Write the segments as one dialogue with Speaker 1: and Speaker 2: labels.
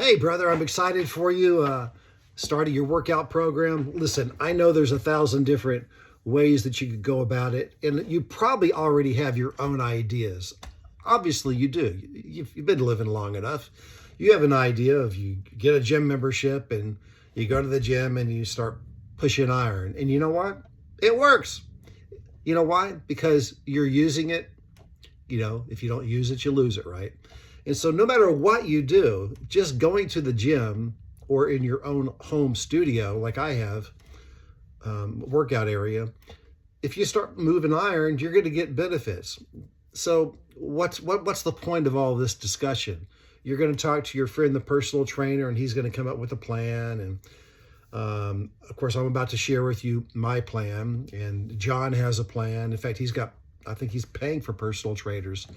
Speaker 1: Hey, brother, I'm excited for you starting your workout program. Listen, I know there's 1,000 different ways that you could go about it, and you probably already have your own ideas. Obviously, you do. You've been living long enough. You have an idea of you get a gym membership and you go to the gym and you start pushing iron. And you know what? It works. You know why? Because you're using it. If you don't use it, you lose it, right? And so no matter what you do, just going to the gym or in your own home studio, like I have, workout area, if you start moving iron, you're going to get benefits. So what's the point of all this discussion? You're going to talk to your friend, the personal trainer, and he's going to come up with a plan. And of course, I'm about to share with you my plan. And John has a plan. In fact, I think he's paying for personal trainers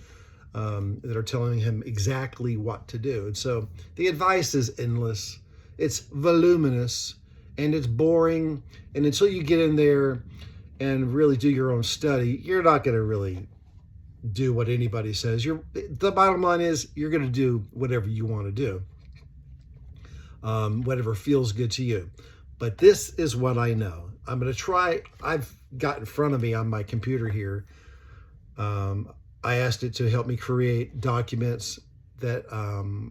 Speaker 1: that are telling him exactly what to do. And so the advice is endless. It's voluminous and it's boring. And until you get in there and really do your own study, you're not going to really do what anybody says. The bottom line is you're going to do whatever you want to do, whatever feels good to you. But this is what I know. I'm going to try. I've got in front of me on my computer here. I asked it to help me create documents that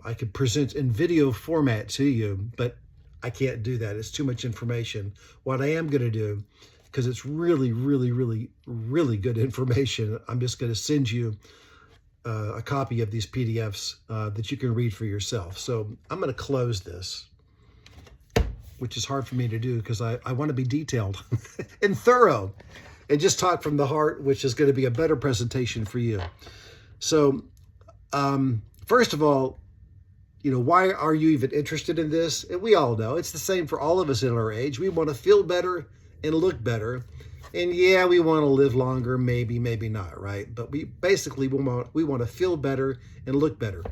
Speaker 1: I could present in video format to you, but I can't do that. It's too much information. What I am going to do, because it's really, really, really, really good information, I'm just going to send you a copy of these PDFs that you can read for yourself. So I'm going to close this, which is hard for me to do because I want to be detailed and thorough and just talk from the heart, which is going to be a better presentation for you. So first of all, why are you even interested in this? And we all know it's the same for all of us in our age. We want to feel better and look better. And yeah, we want to live longer, maybe not, right? But we want to feel better and look better.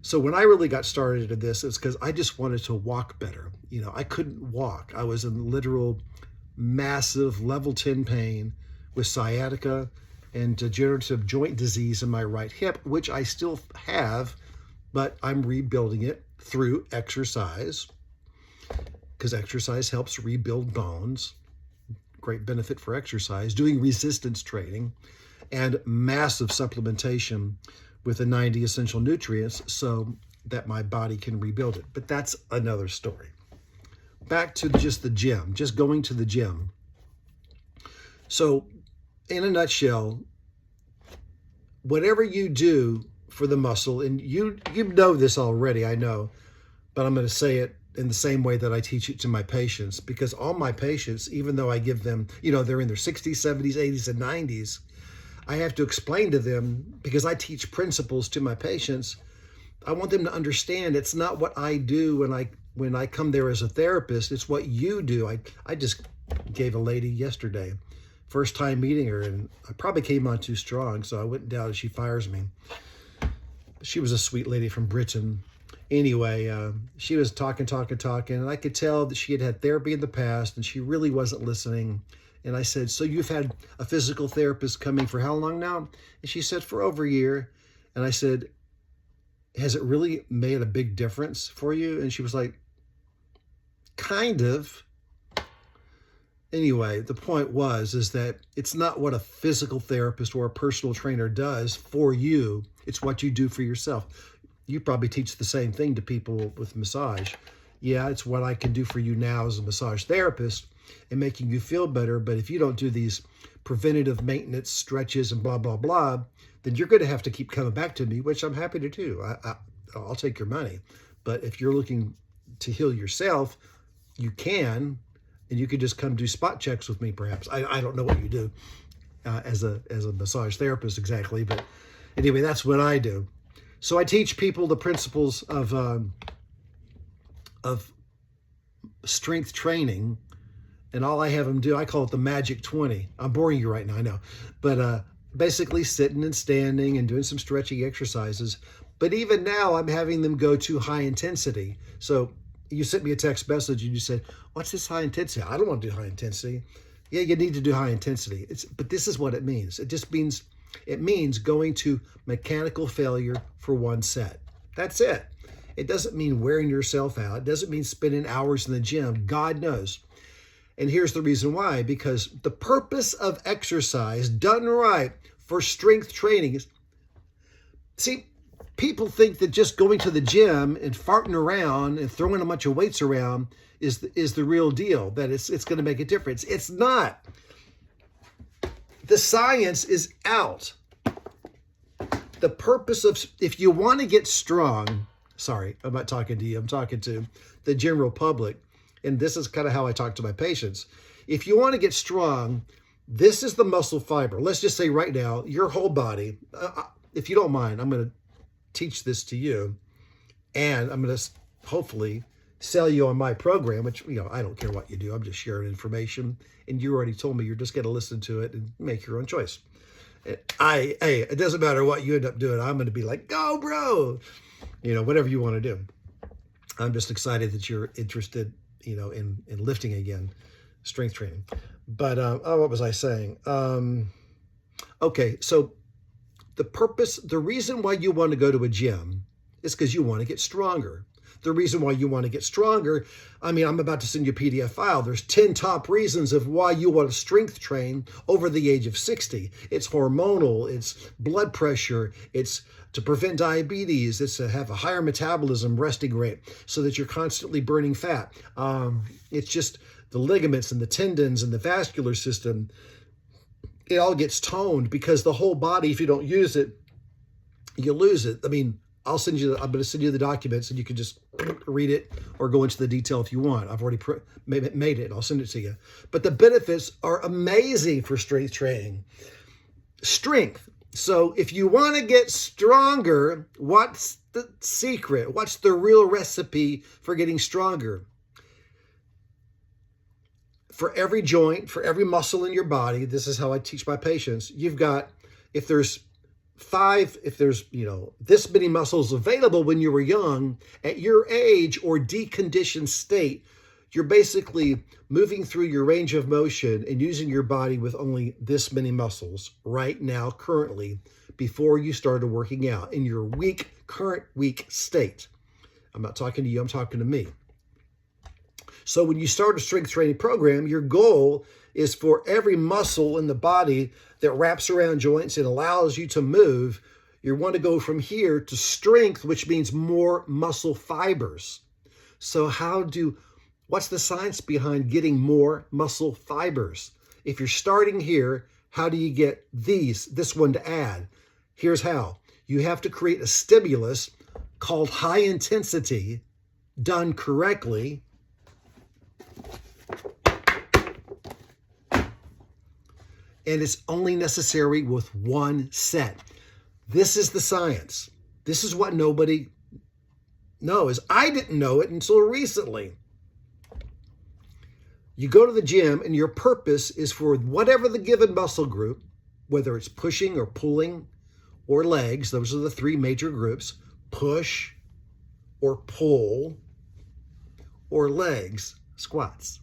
Speaker 1: So when I really got started in this, it's because I just wanted to walk better. I couldn't walk. I was in literal massive level 10 pain with sciatica and degenerative joint disease in my right hip, which I still have, but I'm rebuilding it through exercise because exercise helps rebuild bones. Great benefit for exercise, doing resistance training and massive supplementation with the 90 essential nutrients so that my body can rebuild it. But that's another story. Back to just the gym, just going to the gym. So in a nutshell, whatever you do for the muscle, and you know this already, I know, but I'm going to say it in the same way that I teach it to my patients, because all my patients, even though I give them, they're in their 60s, 70s, 80s, and 90s, I have to explain to them, because I teach principles to my patients, I want them to understand it's not what I do when I come there as a therapist, it's what you do. I just gave a lady yesterday, first time meeting her, and I probably came on too strong, so I went down and she fires me. She was a sweet lady from Britain. Anyway, she was talking, and I could tell that she had had therapy in the past, and she really wasn't listening. And I said, so you've had a physical therapist coming for how long now? And she said, for over a year. And I said, has it really made a big difference for you? And she was like, kind of. Anyway, the point is that it's not what a physical therapist or a personal trainer does for you. It's what you do for yourself. You probably teach the same thing to people with massage. Yeah, it's what I can do for you now as a massage therapist and making you feel better. But if you don't do these preventative maintenance stretches and blah, blah, blah, then you're going to have to keep coming back to me, which I'm happy to do. I'll take your money. But if you're looking to heal yourself, you can, and you could just come do spot checks with me, perhaps. I don't know what you do as a massage therapist exactly, but anyway, that's what I do. So I teach people the principles of strength training, and all I have them do, I call it the Magic 20. I'm boring you right now, I know, but basically sitting and standing and doing some stretching exercises. But even now, I'm having them go to high intensity. So you sent me a text message and you said, what's this high intensity? I don't want to do high intensity. Yeah, you need to do high intensity. But this is what it means. It means going to mechanical failure for one set. That's it. It doesn't mean wearing yourself out. It doesn't mean spending hours in the gym. God knows. And here's the reason why, because the purpose of exercise done right for strength training is, see, people think that just going to the gym and farting around and throwing a bunch of weights around is the real deal, that it's going to make a difference. It's not. The science is out. The purpose of, if you want to get strong, sorry, I'm not talking to you, I'm talking to the general public. And this is kind of how I talk to my patients. If you want to get strong, this is the muscle fiber. Let's just say right now, your whole body, if you don't mind, I'm going to teach this to you. And I'm going to hopefully sell you on my program, which, I don't care what you do. I'm just sharing information. And you already told me you're just going to listen to it and make your own choice. Hey, it doesn't matter what you end up doing. I'm going to be like, go, bro. Whatever you want to do. I'm just excited that you're interested in lifting again, strength training. But what was I saying? Okay, so the reason why you want to go to a gym is because you want to get stronger. The reason why you want to get stronger, I'm about to send you a PDF file. There's 10 top reasons of why you want to strength train over the age of 60. It's hormonal, it's blood pressure, it's to prevent diabetes, it's to have a higher metabolism, resting rate, so that you're constantly burning fat. It's just the ligaments and the tendons and the vascular system. It all gets toned because the whole body, if you don't use it, you lose it. I'm going to send you the documents and you can just read it or go into the detail if you want. I've already made it. I'll send it to you. But the benefits are amazing for strength training. Strength. So if you want to get stronger, what's the secret? What's the real recipe for getting stronger? For every joint, for every muscle in your body, this is how I teach my patients. You've got, if there's this many muscles available when you were young, at your age or deconditioned state, you're basically moving through your range of motion and using your body with only this many muscles right now, currently, before you started working out in your current weak state. I'm not talking to you, I'm talking to me. So when you start a strength training program, your goal is for every muscle in the body that wraps around joints and allows you to move, you want to go from here to strength, which means more muscle fibers. So what's the science behind getting more muscle fibers? If you're starting here, how do you get this one to add? Here's how. You have to create a stimulus called high intensity, done correctly. And it's only necessary with one set. This is the science. This is what nobody knows. I didn't know it until recently. You go to the gym and your purpose is for whatever the given muscle group, whether it's pushing or pulling or legs, those are the three major groups, push or pull or legs, squats,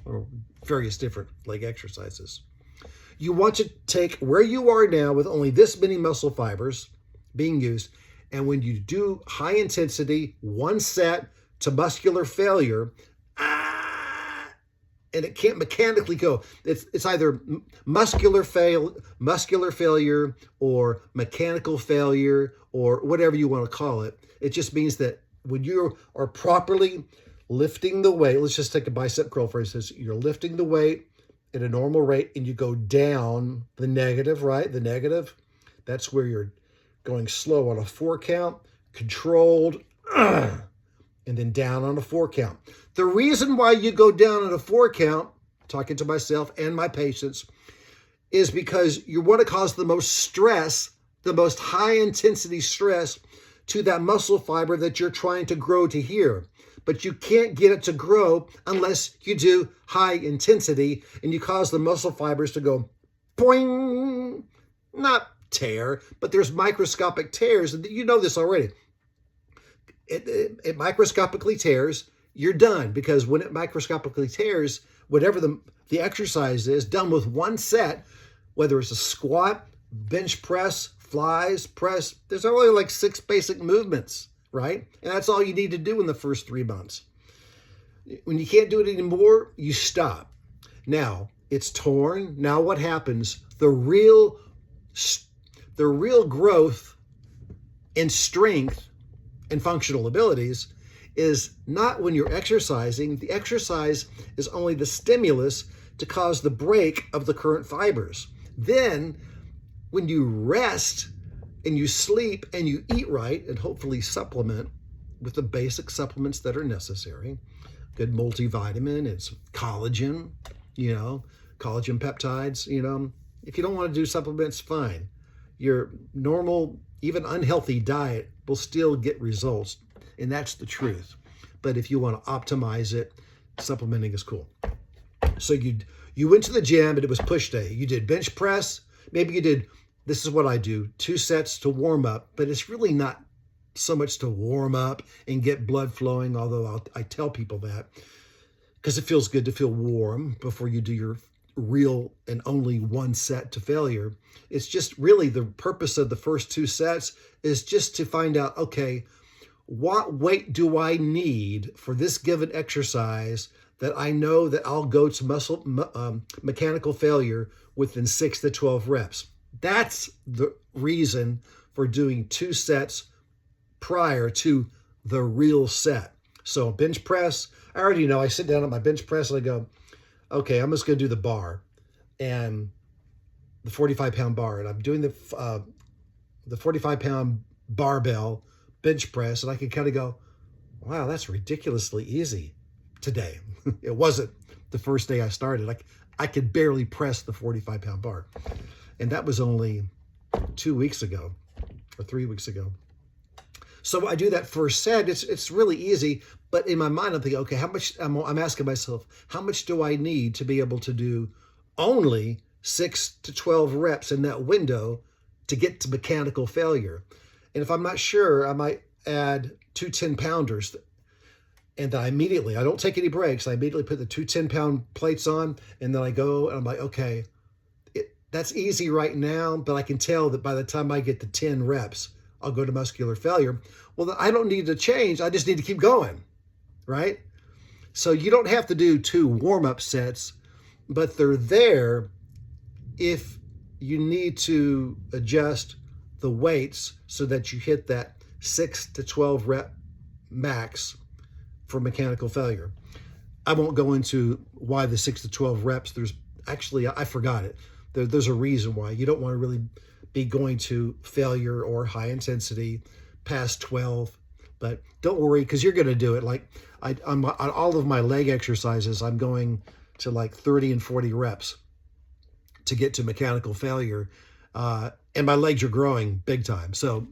Speaker 1: or various different leg exercises. You want to take where you are now with only this many muscle fibers being used, and when you do high intensity, one set to muscular failure, and it can't mechanically go. It's either muscular failure or mechanical failure or whatever you want to call it. It just means that when you are properly lifting the weight, let's just take a bicep curl for instance, you're lifting the weight at a normal rate and you go down the negative, right? The negative, that's where you're going slow on a 4 count, controlled, and then down on a 4 count. The reason why you go down on a 4 count, talking to myself and my patients, is because you want to cause the most stress, the most high intensity stress to that muscle fiber that you're trying to grow to here. But you can't get it to grow unless you do high intensity and you cause the muscle fibers to go boing, not tear, but there's microscopic tears. You know this already. It microscopically tears, you're done, because when it microscopically tears, whatever the exercise is done with one set, whether it's a squat, bench press, flies, press, there's only like 6 basic movements, right? And that's all you need to do in the first 3 months. When you can't do it anymore, you stop. Now, it's torn. Now what happens? The real growth in strength and functional abilities is not when you're exercising. The exercise is only the stimulus to cause the break of the current fibers. Then, when you rest and you sleep and you eat right and hopefully supplement with the basic supplements that are necessary, good multivitamin, it's collagen, collagen peptides, if you don't want to do supplements, fine. Your normal, even unhealthy diet will still get results, and that's the truth. But if you want to optimize it, supplementing is cool. So you went to the gym and it was push day. You did bench press. Maybe you did, this is what I do, 2 sets to warm up, but it's really not so much to warm up and get blood flowing, although I tell people that because it feels good to feel warm before you do your real and only 1 set to failure. It's just really the purpose of the first 2 sets is just to find out, okay, what weight do I need for this given exercise that I know that I'll go to mechanical failure within 6 to 12 reps. That's the reason for doing 2 sets prior to the real set. So bench press, I already know, I sit down at my bench press and I go, okay, I'm just going to do the bar and the 45-pound bar. And I'm doing the 45-pound barbell bench press, and I can kind of go, wow, that's ridiculously easy today. It wasn't the first day I started. I could barely press the 45-pound bar. And that was only 2 weeks ago or 3 weeks ago. So I do that first set. It's really easy, but in my mind, I'm thinking, okay, how much? I'm asking myself, how much do I need to be able to do only 6 to 12 reps in that window to get to mechanical failure? And if I'm not sure, I might add 2 10-pounders. And then I don't take any breaks. I immediately put the 2 10-pound plates on, and then I go, and I'm like, okay, that's easy right now, but I can tell that by the time I get to 10 reps, I'll go to muscular failure. Well, I don't need to change. I just need to keep going, right? So you don't have to do 2 warm-up sets, but they're there if you need to adjust the weights so that you hit that 6 to 12 rep max for mechanical failure. I won't go into why the 6 to 12 reps. There's actually, I forgot it. There's a reason why. You don't want to really be going to failure or high intensity past 12, but don't worry, because you're going to do it. Like on all of my leg exercises, I'm going to like 30 and 40 reps to get to mechanical failure. And my legs are growing big time. So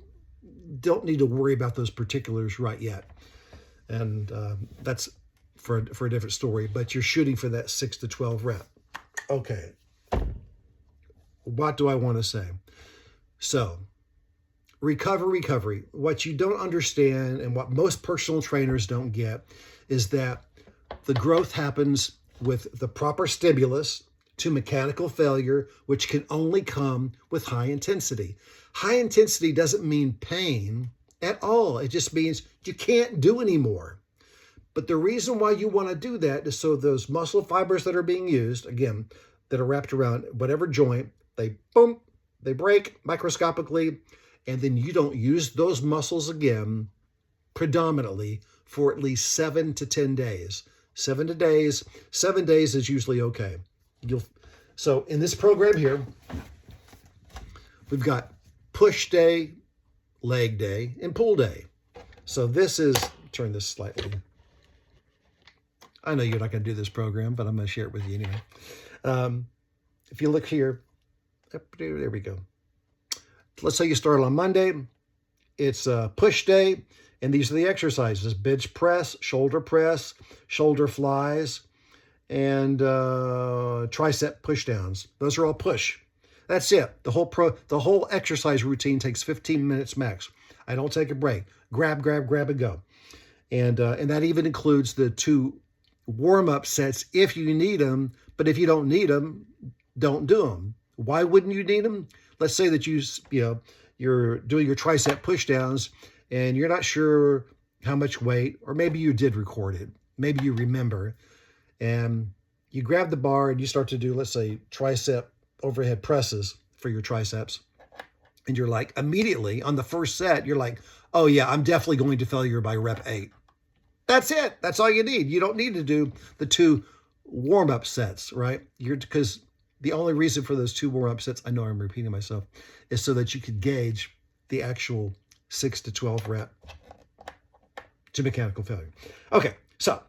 Speaker 1: don't need to worry about those particulars right yet. And that's for a different story, but you're shooting for that 6 to 12 rep. Okay. What do I want to say? So, recovery. What you don't understand and what most personal trainers don't get is that the growth happens with the proper stimulus to mechanical failure, which can only come with high intensity. High intensity doesn't mean pain at all. It just means you can't do anymore. But the reason why you want to do that is so those muscle fibers that are being used, again, that are wrapped around whatever joint, they break microscopically, and then you don't use those muscles again predominantly for at least 7 to 10 days. 7 days is usually okay. So in this program here, we've got push day, leg day, and pull day. So this is, turn this slightly. I know you're not going to do this program, but I'm going to share it with you anyway. If you look here, there we go. Let's say you start on Monday. It's a push day, and these are the exercises: bench press, shoulder flies, and tricep push downs. Those are all push. That's it. The whole exercise routine takes 15 minutes max. I don't take a break. Grab, and go. And that even includes the 2 warm-up sets if you need them. But if you don't need them, don't do them. Why wouldn't you need them? Let's say that you're doing your tricep push downs and you're not sure how much weight, or maybe you did record it, maybe you remember, and you grab the bar and you start to do, let's say, tricep overhead presses for your triceps. And you're like, immediately on the first set, you're like, oh yeah, I'm definitely going to failure by rep 8. That's it. That's all you need. You don't need to do the 2 warm-up sets, right? Because the only reason for those 2 warm-up sets, I know I'm repeating myself, is so that you could gauge the actual 6 to 12 rep to mechanical failure. Okay, so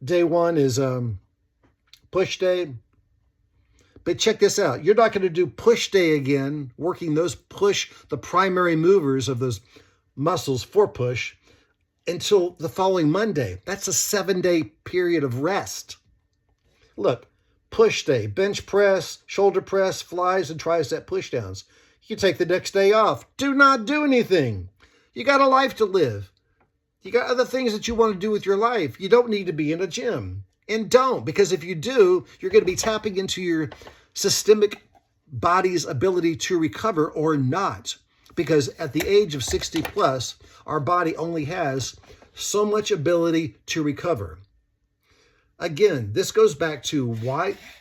Speaker 1: day 1 is push day. But check this out. You're not going to do push day again, working the primary movers of those muscles for push until the following Monday. That's a 7-day period of rest. Look, push day, bench press, shoulder press, flies, and tricep pushdowns. You take the next day off. Do not do anything. You got a life to live. You got other things that you want to do with your life. You don't need to be in a gym. And don't, because if you do, you're going to be tapping into your systemic body's ability to recover or not. Because at the age of 60 plus, our body only has so much ability to recover. Again, this goes back to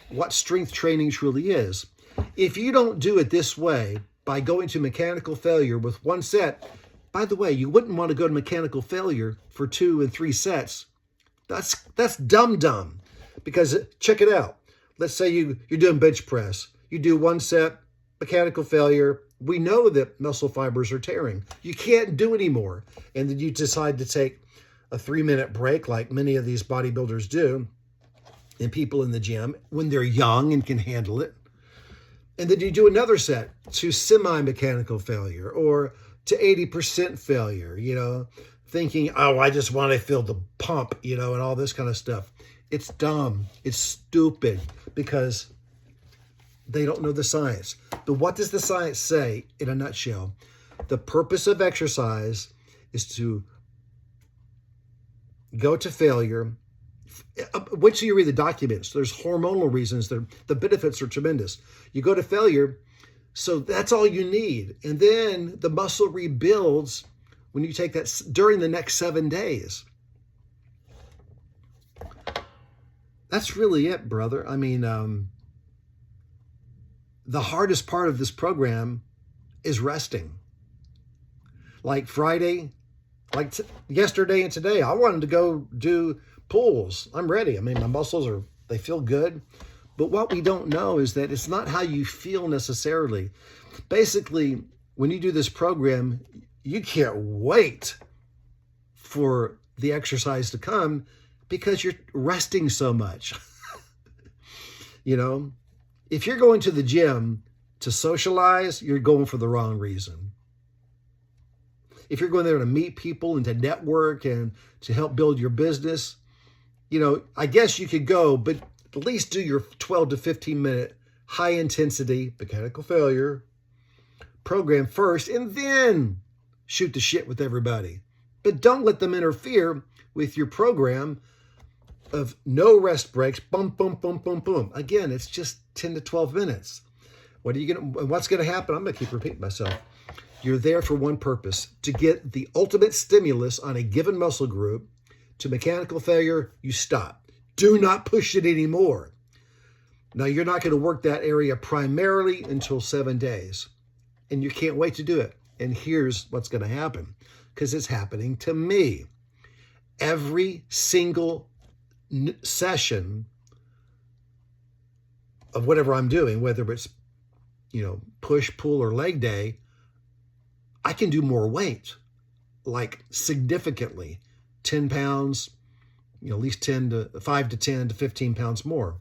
Speaker 1: what strength training truly is. If you don't do it this way, by going to mechanical failure with 1 set, by the way, you wouldn't want to go to mechanical failure for 2 and 3 sets. That's dumb. Because check it out. Let's say you're doing bench press. You do 1 set, mechanical failure. We know that muscle fibers are tearing. You can't do anymore. And then you decide to take a 3-minute break like many of these bodybuilders do and people in the gym when they're young and can handle it. And then you do another set to semi-mechanical failure or to 80% failure, thinking, oh, I just want to feel the pump, and all this kind of stuff. It's dumb. It's stupid because they don't know the science. But what does the science say in a nutshell? The purpose of exercise is to go to failure. Wait till you read the documents. There's hormonal reasons. The benefits are tremendous. You go to failure, so that's all you need. And then the muscle rebuilds when you take that during the next 7 days. That's really it, brother. I mean, the hardest part of this program is resting. Like Friday, like yesterday and today, I wanted to go do pulls. I'm ready. I mean, my muscles they feel good. But what we don't know is that it's not how you feel necessarily. Basically, when you do this program, you can't wait for the exercise to come because you're resting so much. If you're going to the gym to socialize, you're going for the wrong reason. If you're going there to meet people and to network and to help build your business, I guess you could go, but at least do your 12 to 15 minute high intensity mechanical failure program first and then shoot the shit with everybody. But don't let them interfere with your program of no rest breaks, boom, boom, boom, boom, boom. Again, it's just 10 to 12 minutes. What's going to happen? I'm going to keep repeating myself. You're there for one purpose, to get the ultimate stimulus on a given muscle group. To mechanical failure, you stop. Do not push it anymore. Now, you're not going to work that area primarily until 7 days. And you can't wait to do it. And here's what's going to happen, because it's happening to me. Every single session of whatever I'm doing, whether it's, push, pull, or leg day, I can do more weight, like significantly, 10 pounds, at least 5 to 10 to 15 pounds more.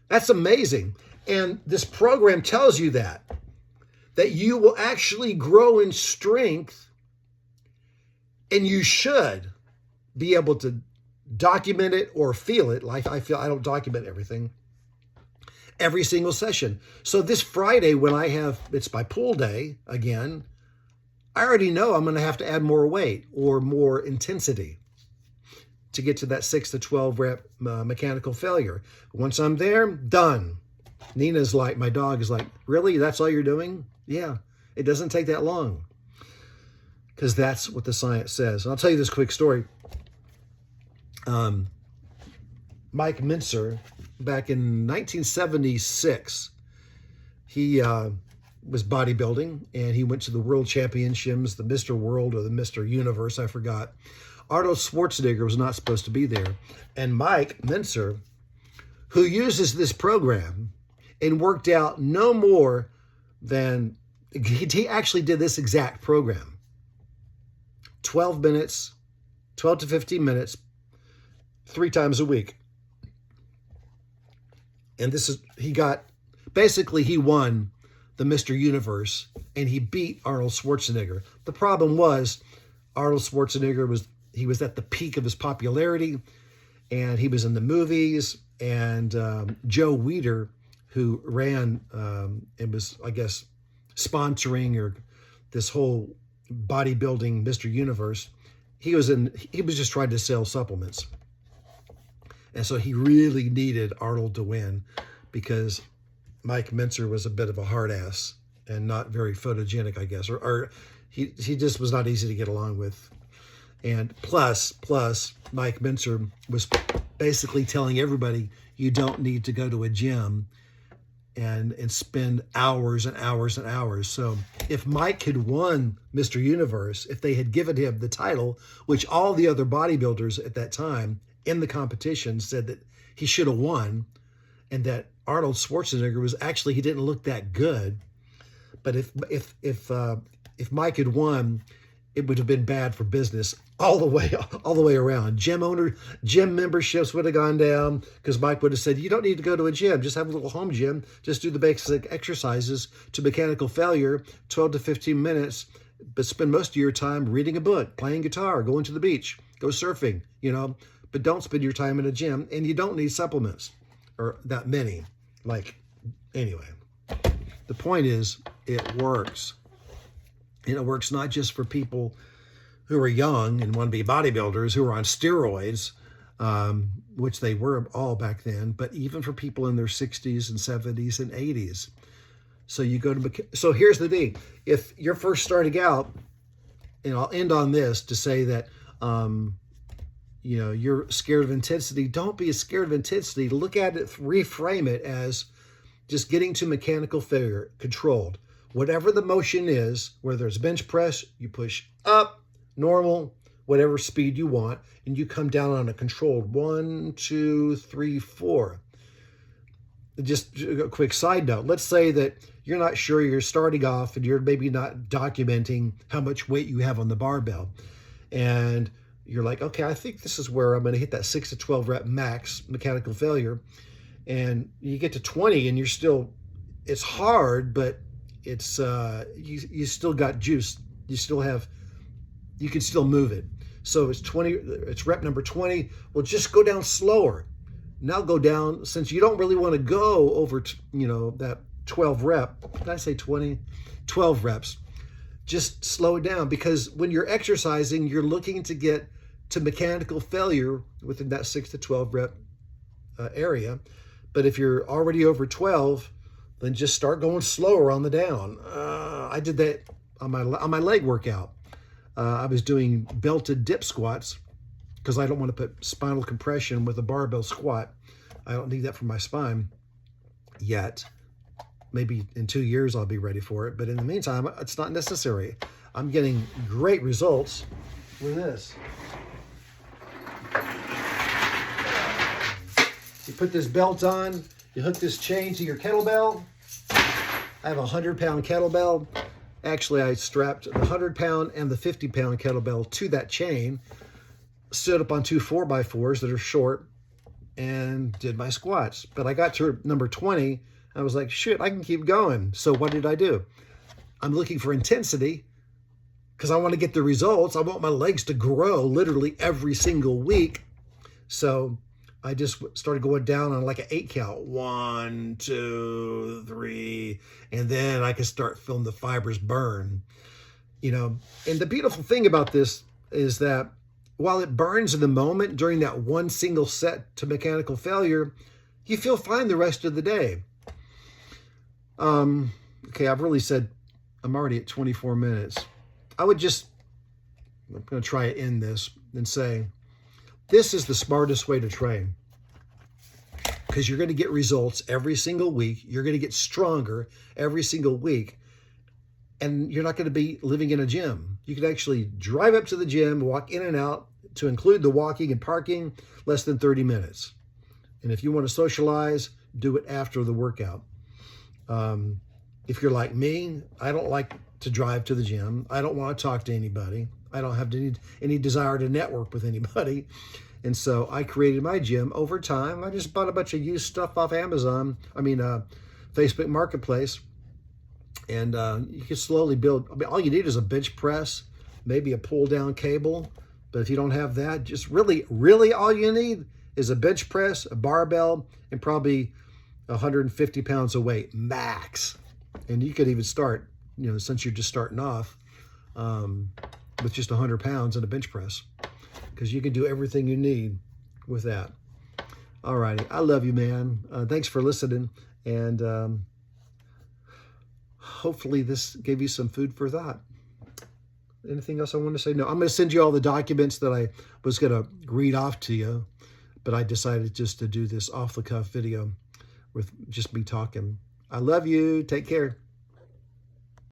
Speaker 1: That's amazing. And this program tells you that you will actually grow in strength, and you should be able to document it or feel it. Like I don't document everything, every single session. So this Friday, when it's my pull day again, I already know I'm going to have to add more weight or more intensity to get to that 6 to 12 rep mechanical failure. Once I'm there, done. My dog is like, really? That's all you're doing? Yeah, it doesn't take that long. because that's what the science says. And I'll tell you this quick story. Mike Mentzer, back in 1976, he was bodybuilding, and he went to the World Championships, the Mr. World or the Mr. Universe, I forgot. Arnold Schwarzenegger was not supposed to be there. And Mike Mentzer, who uses this program and worked out no more than, he actually did this exact program. 12 minutes, 12 to 15 minutes, 3 times a week. And this is, he won the Mr. Universe, and he beat Arnold Schwarzenegger. The problem was Arnold Schwarzenegger was at the peak of his popularity, and he was in the movies, and Joe Weider, who ran and was, I guess, sponsoring or this whole bodybuilding Mr. Universe, he was just trying to sell supplements. And so he really needed Arnold to win, because Mike Mentzer was a bit of a hard ass and not very photogenic, I guess, or he just was not easy to get along with. And plus, Mike Mentzer was basically telling everybody you don't need to go to a gym and spend hours and hours and hours. So if Mike had won Mr. Universe, if they had given him the title, which all the other bodybuilders at that time in the competition said that he should have won, and that Arnold Schwarzenegger was actually, he didn't look that good. But if Mike had won, it would have been bad for business all the way around. Gym memberships would have gone down, because Mike would have said, you don't need to go to a gym. Just have a little home gym. Just do the basic exercises to mechanical failure, 12 to 15 minutes, but spend most of your time reading a book, playing guitar, going to the beach, go surfing, but don't spend your time in a gym, and you don't need supplements, or that many. Anyway, the point is, it works. And it works not just for people who are young and want to be bodybuilders, who are on steroids, which they were all back then, but even for people in their 60s and 70s and 80s. So here's the thing. If you're first starting out, and I'll end on this to say that, you're scared of intensity. Don't be scared of intensity. Look at it, reframe it as just getting to mechanical failure, controlled. Whatever the motion is, whether it's bench press, you push up, normal, whatever speed you want, and you come down on a controlled 1, 2, 3, 4. Just a quick side note. Let's say that you're not sure, you're starting off, and you're maybe not documenting how much weight you have on the barbell. And you're like, okay, I think this is where I'm going to hit that 6 to 12 rep max mechanical failure. And you get to 20 and you're still, it's hard, but it's, you still got juice. You can still move it. So it's 20, it's rep number 20. Well, just go down slower. Now go down, since you don't really want to go over, that 12 rep. Did I say 20? 12 reps. Just slow it down, because when you're exercising, you're looking to get to mechanical failure within that 6 to 12 rep area. But if you're already over 12, then just start going slower on the down. I did that on my leg workout. I was doing belted dip squats, because I don't want to put spinal compression with a barbell squat. I don't need that for my spine yet. Maybe in 2 years I'll be ready for it. But in the meantime, it's not necessary. I'm getting great results with this. You put this belt on, you hook this chain to your kettlebell. I have a 100-pound kettlebell. Actually, I strapped the 100-pound and the 50-pound kettlebell to that chain, stood up on 2 4x4s that are short, and did my squats. But I got to number 20. I was like, shit, I can keep going. So what did I do? I'm looking for intensity, because I want to get the results. I want my legs to grow literally every single week. So I just started going down on like an 8 count. 1, 2, 3. And then I could start feeling the fibers burn. And the beautiful thing about this is that while it burns in the moment during that one single set to mechanical failure, you feel fine the rest of the day. Okay, I've really said I'm already at 24 minutes. I would just I'm going to try to end this and say, this is the smartest way to train, because you're going to get results every single week. You're going to get stronger every single week. And you're not going to be living in a gym. You can actually drive up to the gym, walk in and out, to include the walking and parking, less than 30 minutes. And if you want to socialize, do it after the workout. If you're like me, I don't like to drive to the gym. I don't want to talk to anybody. I don't have any desire to network with anybody. And so I created my gym over time. I just bought a bunch of used stuff off Amazon. Facebook Marketplace. And you can slowly build. All you need is a bench press, maybe a pull down cable. But if you don't have that, just really all you need is a bench press, a barbell, and probably 150 pounds of weight, max. And you could even start, since you're just starting off, with just 100 pounds and a bench press, because you can do everything you need with that. All righty. I love you, man. Thanks for listening. And hopefully this gave you some food for thought. Anything else I want to say? No, I'm going to send you all the documents that I was going to read off to you, but I decided just to do this off the cuff video with just me talking. I love you. Take care.